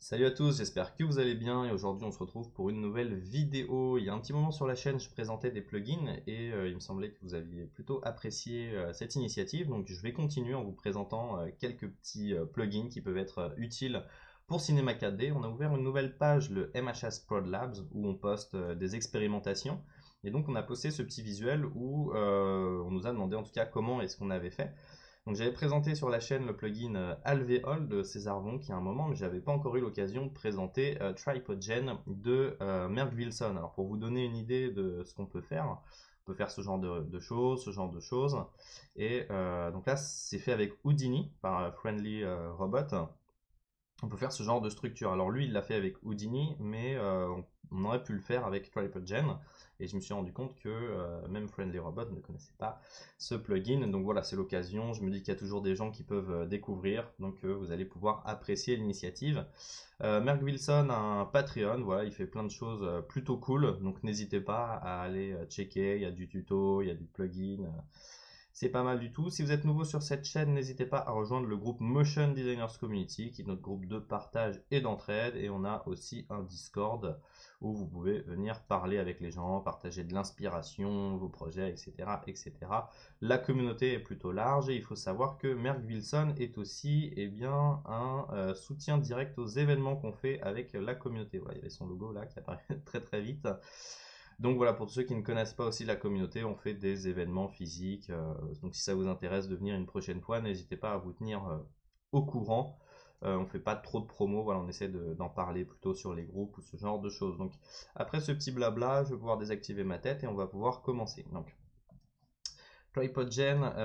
Salut à tous, j'espère que vous allez bien et aujourd'hui on se retrouve pour une nouvelle vidéo. Il y a un petit moment sur la chaîne je présentais des plugins et il me semblait que vous aviez plutôt apprécié cette initiative. Donc je vais continuer en vous présentant quelques petits plugins qui peuvent être utiles pour Cinema 4D. On a ouvert une nouvelle page, le MHS Prod Labs, où on poste des expérimentations. Et donc on a posté ce petit visuel où on nous a demandé en tout cas comment est-ce qu'on avait fait. Donc j'avais présenté sur la chaîne le plugin Alveol de César Von qui a un moment, mais j'avais pas encore eu l'occasion de présenter TripodGen de Merck Wilson. Alors pour vous donner une idée de ce qu'on peut faire, on peut faire ce genre de choses, ce genre de choses. Et donc là c'est fait avec Houdini par Friendly Robot. On peut faire ce genre de structure. Alors lui, il l'a fait avec Houdini, mais on aurait pu le faire avec TripodGen. Et je me suis rendu compte que même Friendly Robot ne connaissait pas ce plugin. Donc voilà, c'est l'occasion. Je me dis qu'il y a toujours des gens qui peuvent découvrir. Donc vous allez pouvoir apprécier l'initiative. Merck Wilson a un Patreon. Voilà, il fait plein de choses plutôt cool. Donc n'hésitez pas à aller checker. Il y a du tuto, il y a du plugin. C'est pas mal du tout. Si vous êtes nouveau sur cette chaîne, n'hésitez pas à rejoindre le groupe Motion Designers Community, qui est notre groupe de partage et d'entraide. Et on a aussi un Discord où vous pouvez venir parler avec les gens, partager de l'inspiration, vos projets, etc., etc. La communauté est plutôt large et il faut savoir que Merck Wilson est aussi bien, un soutien direct aux événements qu'on fait avec la communauté. Voilà, il y avait son logo là qui apparaît très très vite. Donc voilà, pour ceux qui ne connaissent pas aussi la communauté, on fait des événements physiques. Donc si ça vous intéresse de venir une prochaine fois, n'hésitez pas à vous tenir au courant. On fait pas trop de promos, voilà, on essaie d'en parler plutôt sur les groupes ou ce genre de choses. Donc après ce petit blabla, je vais pouvoir désactiver ma tête et on va pouvoir commencer. Donc TripodGen,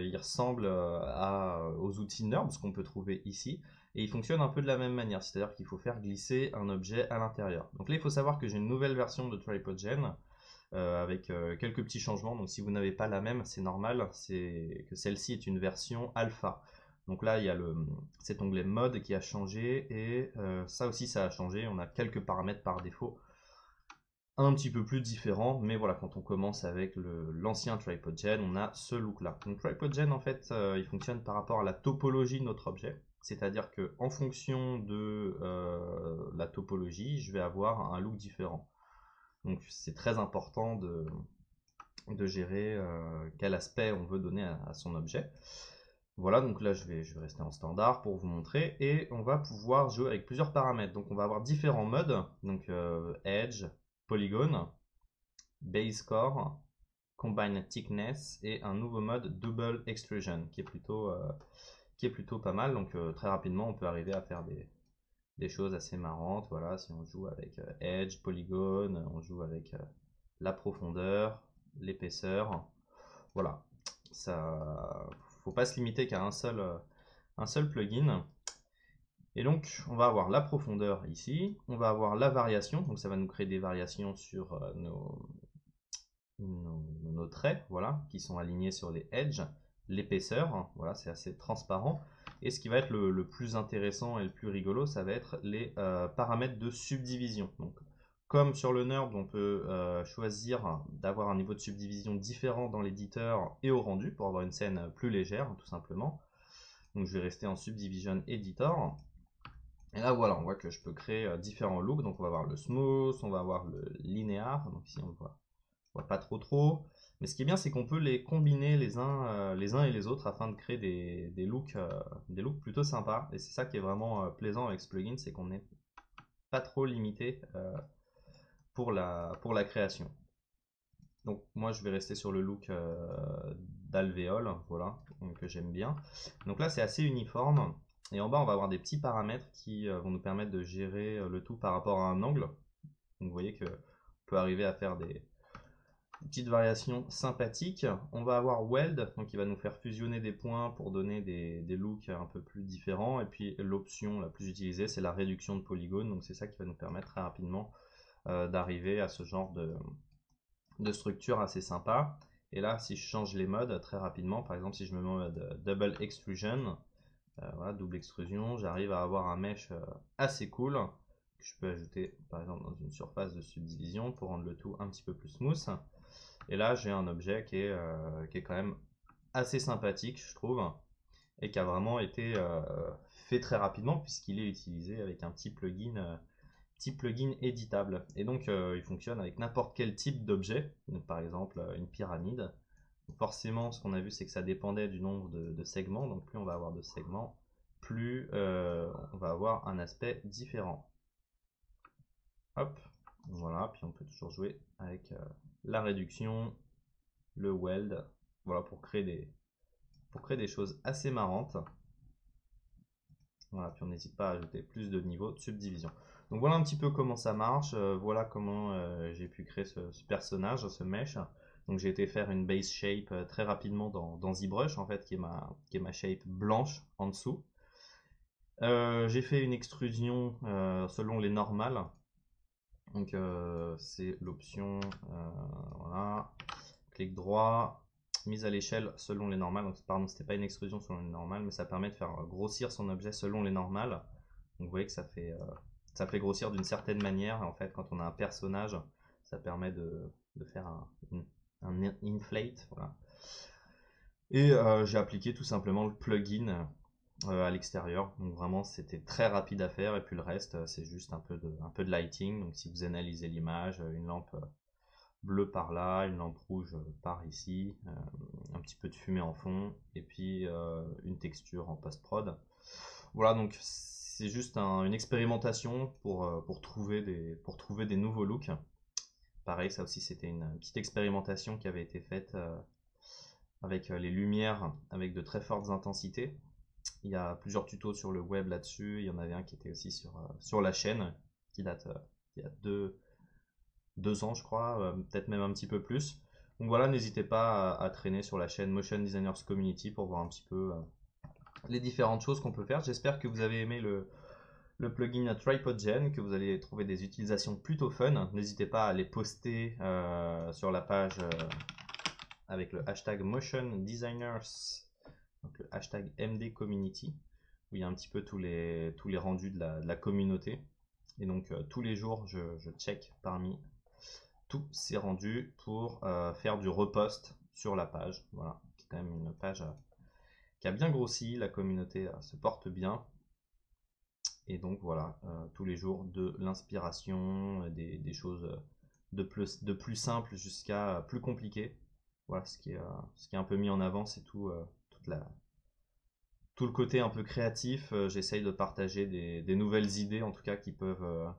il ressemble aux outils NURBS qu'on peut trouver ici. Et il fonctionne un peu de la même manière, c'est-à-dire qu'il faut faire glisser un objet à l'intérieur. Donc là, il faut savoir que j'ai une nouvelle version de TripodGen avec quelques petits changements. Donc si vous n'avez pas la même, c'est normal, c'est que celle-ci est une version alpha. Donc là, il y a cet onglet mode qui a changé et ça aussi, ça a changé. On a quelques paramètres par défaut un petit peu plus différent, mais voilà, quand on commence avec l'ancien TripodGen, on a ce look là. Donc TripodGen en fait, il fonctionne par rapport à la topologie de notre objet, c'est-à-dire que en fonction de la topologie, je vais avoir un look différent. Donc c'est très important de gérer quel aspect on veut donner à son objet. Voilà, donc là je vais rester en standard pour vous montrer et on va pouvoir jouer avec plusieurs paramètres. Donc on va avoir différents modes, donc Edge, Polygon, Base Core, Combine Thickness et un nouveau mode Double Extrusion qui est plutôt pas mal. Donc très rapidement on peut arriver à faire des choses assez marrantes. Voilà, si on joue avec Edge, Polygon, on joue avec la profondeur, l'épaisseur. Voilà, ça, faut pas se limiter qu'à un seul plugin. Et donc, on va avoir la profondeur ici, on va avoir la variation, donc ça va nous créer des variations sur nos traits, voilà, qui sont alignés sur les edges, l'épaisseur, voilà, c'est assez transparent. Et ce qui va être le plus intéressant et le plus rigolo, ça va être les paramètres de subdivision. Donc, comme sur le NURB, on peut choisir d'avoir un niveau de subdivision différent dans l'éditeur et au rendu pour avoir une scène plus légère, tout simplement. Donc, je vais rester en Subdivision Editor. Et là, voilà, on voit que je peux créer différents looks. Donc, on va avoir le smooth, on va avoir le linéaire. Donc, ici, on voit pas trop. Mais ce qui est bien, c'est qu'on peut les combiner les uns et les autres afin de créer des looks plutôt sympas. Et c'est ça qui est vraiment plaisant avec ce plugin, c'est qu'on n'est pas trop limité pour la création. Donc moi je vais rester sur le look d'alvéole, voilà, que j'aime bien. Donc là c'est assez uniforme. Et en bas on va avoir des petits paramètres qui vont nous permettre de gérer le tout par rapport à un angle. Donc vous voyez que on peut arriver à faire des petites variations sympathiques. On va avoir Weld, donc qui va nous faire fusionner des points pour donner des looks un peu plus différents. Et puis l'option la plus utilisée c'est la réduction de polygones. Donc c'est ça qui va nous permettre très rapidement d'arriver à ce genre de structure assez sympa. Et là, si je change les modes très rapidement, par exemple, si je me mets en mode Double Extrusion, voilà, double extrusion, j'arrive à avoir un mesh assez cool que je peux ajouter par exemple dans une surface de subdivision pour rendre le tout un petit peu plus smooth. Et là, j'ai un objet qui est quand même assez sympathique, je trouve, et qui a vraiment été fait très rapidement puisqu'il est utilisé avec un petit plugin éditable. Et donc il fonctionne avec n'importe quel type d'objet, par exemple une pyramide. Donc, forcément, ce qu'on a vu, c'est que ça dépendait du nombre de segments. Donc plus on va avoir de segments, plus on va avoir un aspect différent. Hop, voilà, puis on peut toujours jouer avec la réduction, le weld, voilà, pour créer des choses assez marrantes. Voilà, puis on n'hésite pas à ajouter plus de niveaux de subdivision. Donc voilà un petit peu comment ça marche, voilà comment j'ai pu créer ce personnage, ce mesh. Donc j'ai été faire une base shape très rapidement dans ZBrush, en fait, qui est ma shape blanche en dessous. J'ai fait une extrusion selon les normales. Donc c'est l'option, voilà, clic droit, mise à l'échelle selon les normales. Donc pardon, c'était pas une extrusion selon les normales, mais ça permet de faire grossir son objet selon les normales. Donc vous voyez que ça fait grossir d'une certaine manière. En fait, quand on a un personnage, ça permet de faire un inflate. Voilà. Et j'ai appliqué tout simplement le plugin à l'extérieur. Donc vraiment, c'était très rapide à faire. Et puis le reste, c'est juste un peu de lighting. Donc si vous analysez l'image, une lampe bleue par là, une lampe rouge par ici, un petit peu de fumée en fond, et puis une texture en post-prod. Voilà, donc c'est juste une expérimentation pour trouver des nouveaux looks. Pareil, ça aussi c'était une petite expérimentation qui avait été faite avec les lumières avec de très fortes intensités. Il y a plusieurs tutos sur le web là-dessus. Il y en avait un qui était aussi sur la chaîne, qui date il y a deux ans, je crois, peut-être même un petit peu plus. Donc voilà, n'hésitez pas à traîner sur la chaîne Motion Designers Community pour voir un petit peu les différentes choses qu'on peut faire. J'espère que vous avez aimé le plugin TripodGen, que vous allez trouver des utilisations plutôt fun. N'hésitez pas à les poster sur la page avec le hashtag Motion Designers, donc le hashtag MD Community, où il y a un petit peu tous les rendus de la communauté. Et donc tous les jours, je check parmi tous ces rendus pour faire du repost sur la page. Voilà, c'est quand même une page qui a bien grossi, la communauté se porte bien. Et donc voilà, tous les jours de l'inspiration, des choses de plus simples jusqu'à plus compliquées. Voilà, ce qui est un peu mis en avant, c'est tout le côté un peu créatif. J'essaye de partager des nouvelles idées, en tout cas, qui peuvent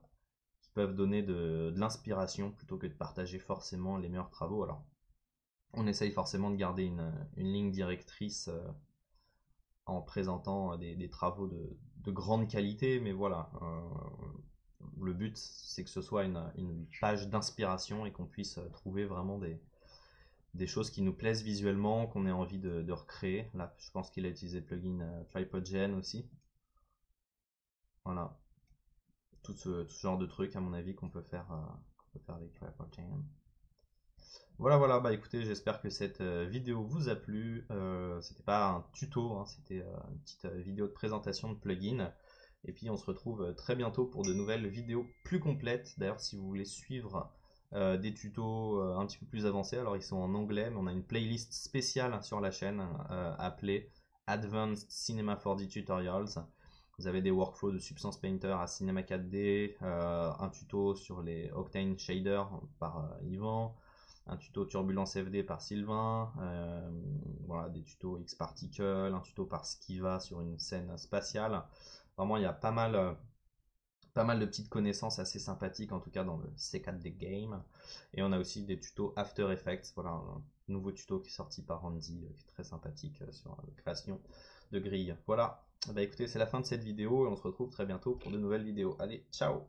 donner de l'inspiration plutôt que de partager forcément les meilleurs travaux. Alors, on essaye forcément de garder une ligne directrice en présentant des travaux de grande qualité, mais voilà, le but c'est que ce soit une page d'inspiration et qu'on puisse trouver vraiment des choses qui nous plaisent visuellement, qu'on ait envie de recréer. Là, je pense qu'il a utilisé le plugin TripodGen aussi. Voilà, tout ce genre de trucs à mon avis qu'on peut faire avec TripodGen. Voilà, bah écoutez, j'espère que cette vidéo vous a plu. C'était pas un tuto, hein, c'était une petite vidéo de présentation de plugin. Et puis on se retrouve très bientôt pour de nouvelles vidéos plus complètes. D'ailleurs, si vous voulez suivre des tutos un petit peu plus avancés, alors ils sont en anglais, mais on a une playlist spéciale sur la chaîne appelée Advanced Cinema 4D Tutorials. Vous avez des workflows de Substance Painter à Cinema 4D, un tuto sur les Octane Shaders par Yvan, un tuto Turbulence FD par Sylvain, voilà, des tutos X-Particle, un tuto par Skiva sur une scène spatiale. Vraiment, il y a pas mal de petites connaissances assez sympathiques, en tout cas dans le C4D Game. Et on a aussi des tutos After Effects, voilà, un nouveau tuto qui est sorti par Andy, qui est très sympathique sur la création de grilles. Voilà, bah écoutez, c'est la fin de cette vidéo et on se retrouve très bientôt pour de nouvelles vidéos. Allez, ciao!